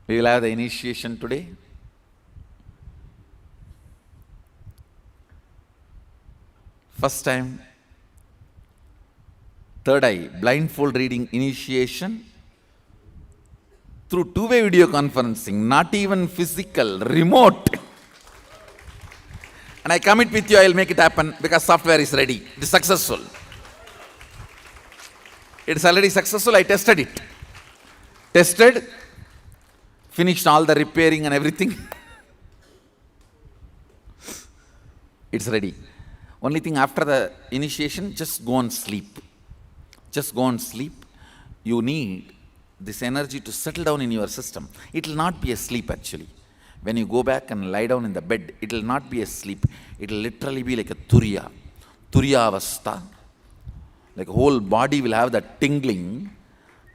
We will have the initiation today. First time, third eye, blindfold reading initiation through two-way video conferencing, not even physical, remote. And I commit with you, I will make it happen, because software is ready. It is successful. It is already successful. I tested it. Tested, finished all the repairing and everything. It's ready. Only thing, after the initiation, just go and sleep. Just go and sleep. You need this energy to settle down in your system. It will not be a sleep actually. When you go back and lie down in the bed, it will not be a sleep. It will literally be like a turiya. Turiya avastha. Like whole body will have that tingling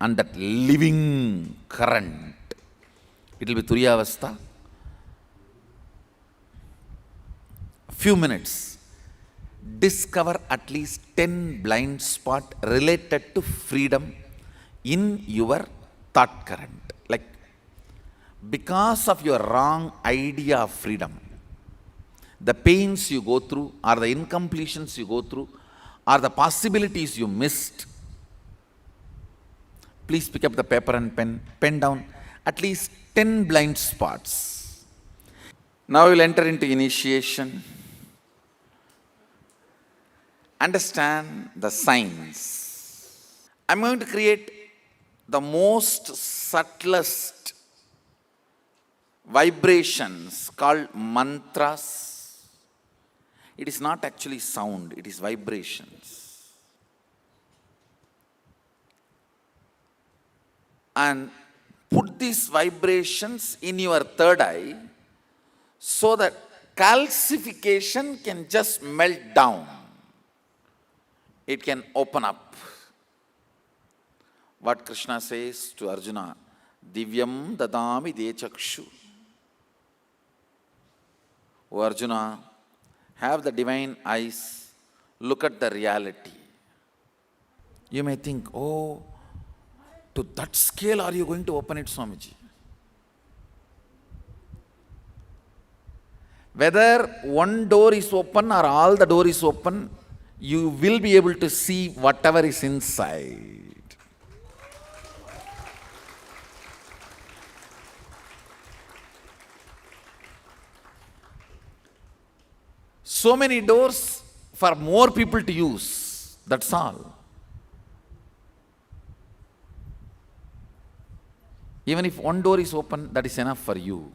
and that living current. It will be turiya avastha. Few minutes. Discover at least 10 blind spots related to freedom in your thought current. Like, because of your wrong idea of freedom, the pains you go through, or the incompletions you go through, or the possibilities you missed, please pick up the paper and pen down at least 10 blind spots. Now we'll enter into initiation. Understand the signs. I'm going to create the most subtlest vibrations called mantras. It is not actually sound, it is vibrations. And put these vibrations in your third eye so that calcification can just melt down. It can open up. What Krishna says to Arjuna, Divyam dadami dechakshu. O Arjuna, have the divine eyes, look at the reality. You may think, oh, to that scale are you going to open it, Swamiji? Whether one door is open or all the door is open, you will be able to see whatever is inside. So many doors for more people to use, that's all. Even if one door is open, that is enough for you.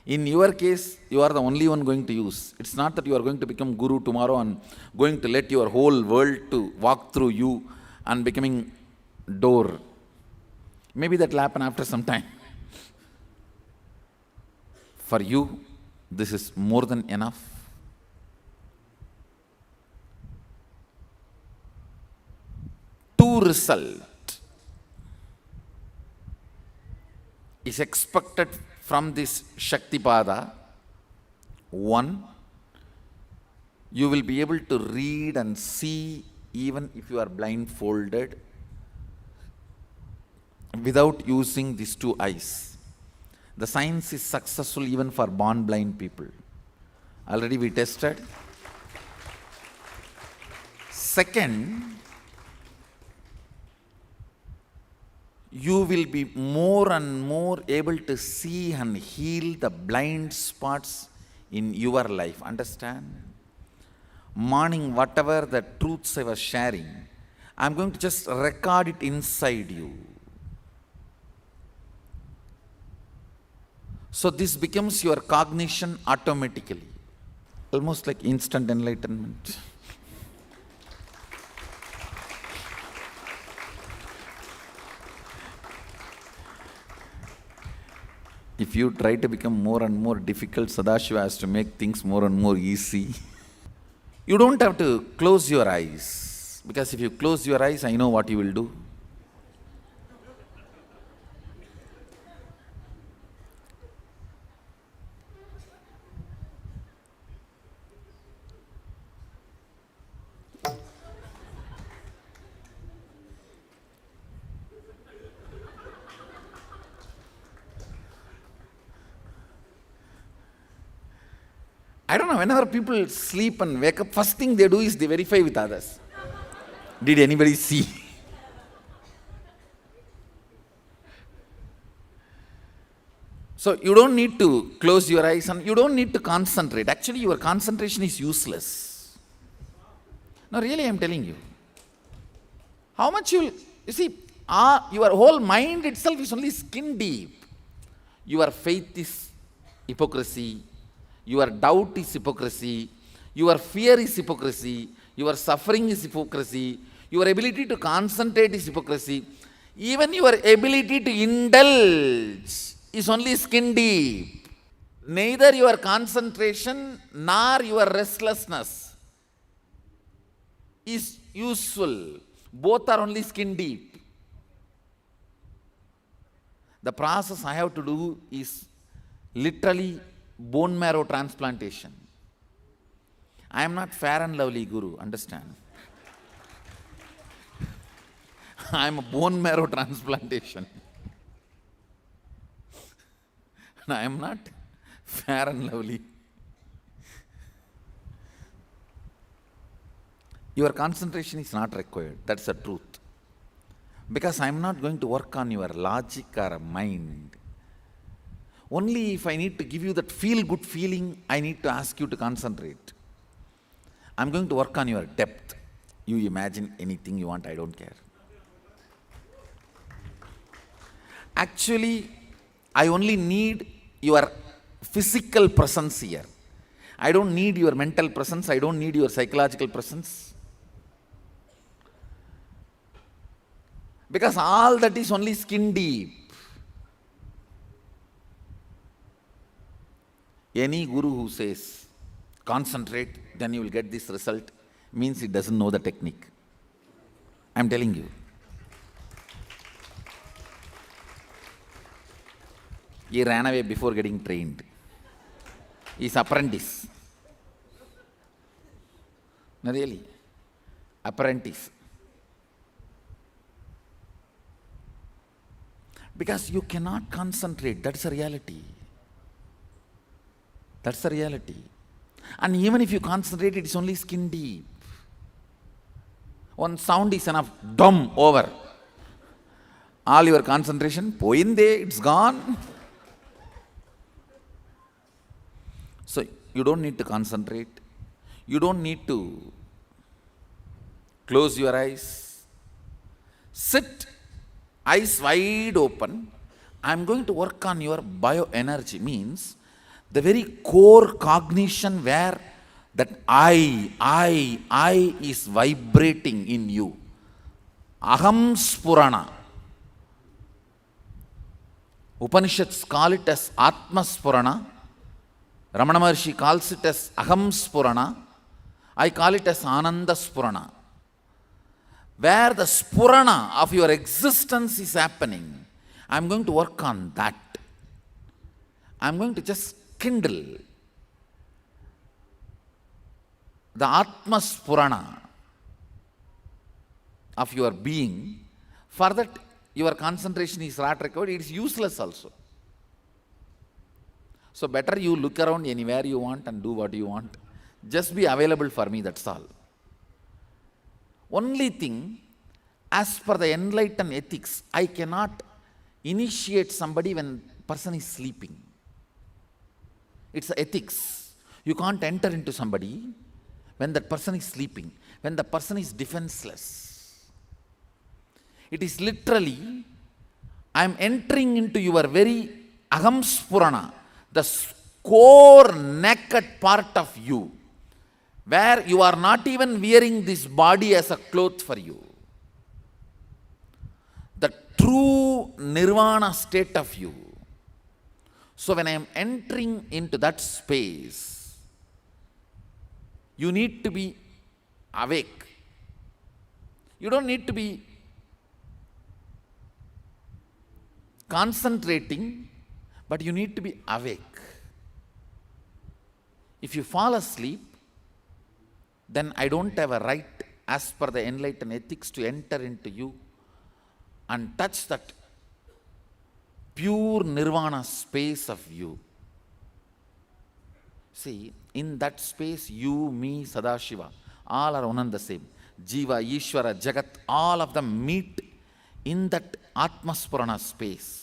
In your case, you are the only one going to use. It's not that you are going to become guru tomorrow and going to let your whole world to walk through you and becoming door. Maybe that will happen after some time. For you, this is more than enough. To result is expected from this Shaktipada. One, you will be able to read and see even if you are blindfolded without using these two eyes. The science is successful even for born blind people. Already we tested. Second, you will be more and more able to see and heal the blind spots in your life. Understand? Morning, whatever the truths I was sharing, I'm going to just record it inside you. So this becomes your cognition automatically. Almost like instant enlightenment. If you try to become more and more difficult, Sadashiva has to make things more and more easy. You don't have to close your eyes, because if you close your eyes, I know what you will do. I don't know, whenever people sleep and wake up, first thing they do is they verify with others. Did anybody see? So you don't need to close your eyes and you don't need to concentrate. Actually, your concentration is useless. No, really, I'm telling you. How much you see, your whole mind itself is only skin deep. Your faith is hypocrisy. Your doubt is hypocrisy. Your fear is hypocrisy. Your suffering is hypocrisy. Your ability to concentrate is hypocrisy. Even your ability to indulge is only skin deep. Neither your concentration nor your restlessness is useful. Both are only skin deep. The process I have to do is literally bone marrow transplantation. I am not Fair and Lovely Guru, understand? I am a bone marrow transplantation. I am not Fair and Lovely. Your concentration is not required, that's the truth. Because I am not going to work on your logic or mind. Only if I need to give you that feel-good feeling, I need to ask you to concentrate. I'm going to work on your depth. You imagine anything you want, I don't care. Actually, I only need your physical presence here. I don't need your mental presence, I don't need your psychological presence. Because all that is only skin deep. Any guru who says, concentrate, then you will get this result, means he doesn't know the technique. I'm telling you. He ran away before getting trained. He's apprentice. No, really. Apprentice. Because you cannot concentrate, that's a reality. That's the reality. And even if you concentrate, it's only skin deep. One sound is enough, dumb, over. All your concentration, poinde, it's gone. So you don't need to concentrate. You don't need to close your eyes. Sit, eyes wide open. I'm going to work on your bioenergy, means the very core cognition where that I is vibrating in you. Aham Spurana. Upanishads call it as Atma Spurana. Ramana Maharshi calls it as Aham Spurana. I call it as Ananda Spurana. Where the Spurana of your existence is happening, I am going to work on that. I am going to just kindle the Atma Spurana of your being. For that, your concentration is not required, it is useless also. So better you look around anywhere you want and do what you want. Just be available for me, that's all. Only thing, as per the enlightened ethics, I cannot initiate somebody when person is sleeping. It's ethics. You can't enter into somebody when that person is sleeping, when the person is defenseless. It is literally, I am entering into your very Aham Spurana, the core naked part of you, where you are not even wearing this body as a cloth for you. The true nirvana state of you. So when I am entering into that space, you need to be awake. You don't need to be concentrating, but you need to be awake. If you fall asleep, then I don't have a right, as per the enlightened ethics, to enter into you and touch that pure nirvana space of you. See, in that space, you, me, Sadashiva, all are one and the same. Jiva, Ishvara, Jagat, all of them meet in that Atmaspurana space.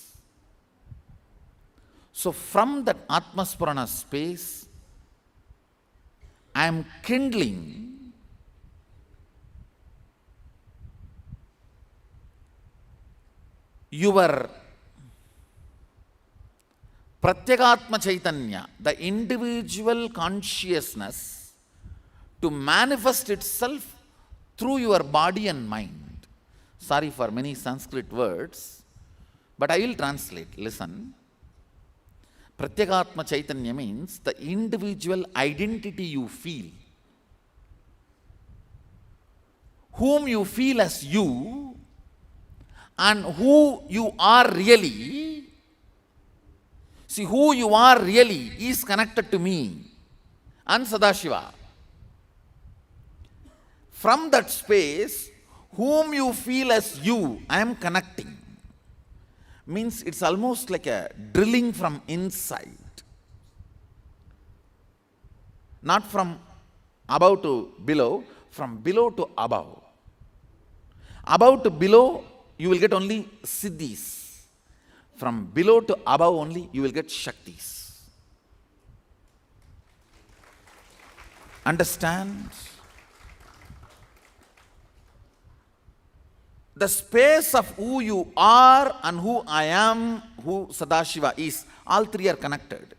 So from that Atmaspurana space, I am kindling your Pratyagatma Chaitanya, the individual consciousness, to manifest itself through your body and mind. Sorry for many Sanskrit words, but I will translate. Listen. Pratyagatma Chaitanya means the individual identity you feel, whom you feel as you, and who you are really. See, who you are really is connected to me and Sadashiva. From that space, whom you feel as you, I am connecting. Means it's almost like a drilling from inside. Not from above to below, from below to above. Above to below, you will get only siddhis. From below to above only, you will get shaktis. Understand? The space of who you are and who I am, who Sadashiva is, all three are connected.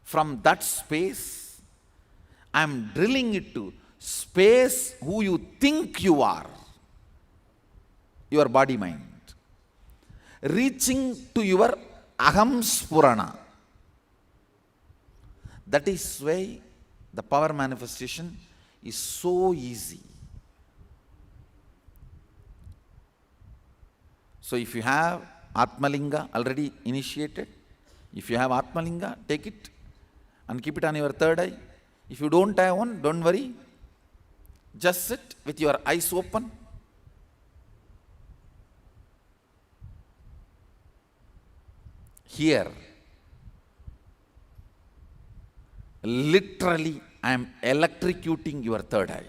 From that space, I am drilling it to space who you think you are, your body mind, reaching to your Aham Spurana. That is why the power manifestation is so easy. So if you have Atmalinga already initiated, if you have Atmalinga, take it and keep it on your third eye. If you don't have one, don't worry. Just sit with your eyes open. Here, literally, I am electrocuting your third eye.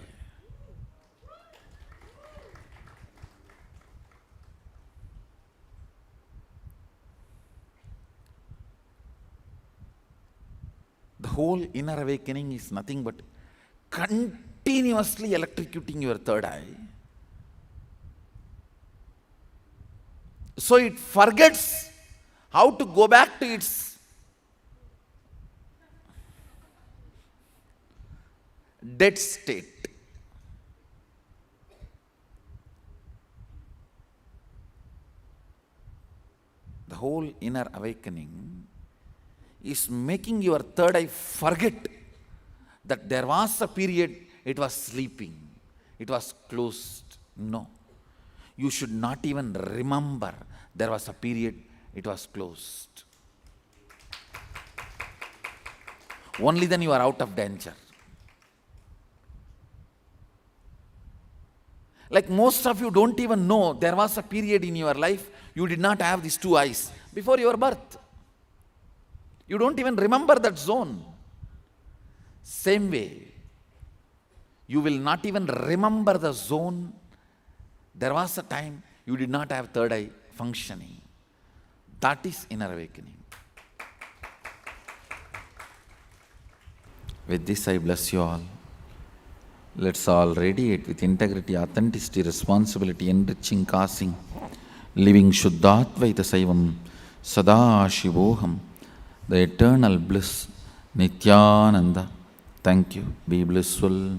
The whole inner awakening is nothing but continuously electrocuting your third eye. So it forgets how to go back to its dead state. The the whole inner awakening is making your third eye forget that there was a period it was sleeping, it was closed. No. You should not even remember there was a period it was closed. Only then you are out of danger. Like most of you don't even know there was a period in your life you did not have these two eyes before your birth. You don't even remember that zone. Same way, you will not even remember the zone. There was a time you did not have third eye functioning. That is inner awakening. With this, I bless you all. Let's all radiate with integrity, authenticity, responsibility, enriching, causing, living Shuddhatvaita Saivam, Sada Shivoham, the eternal bliss, Nityananda. Thank you. Be blissful.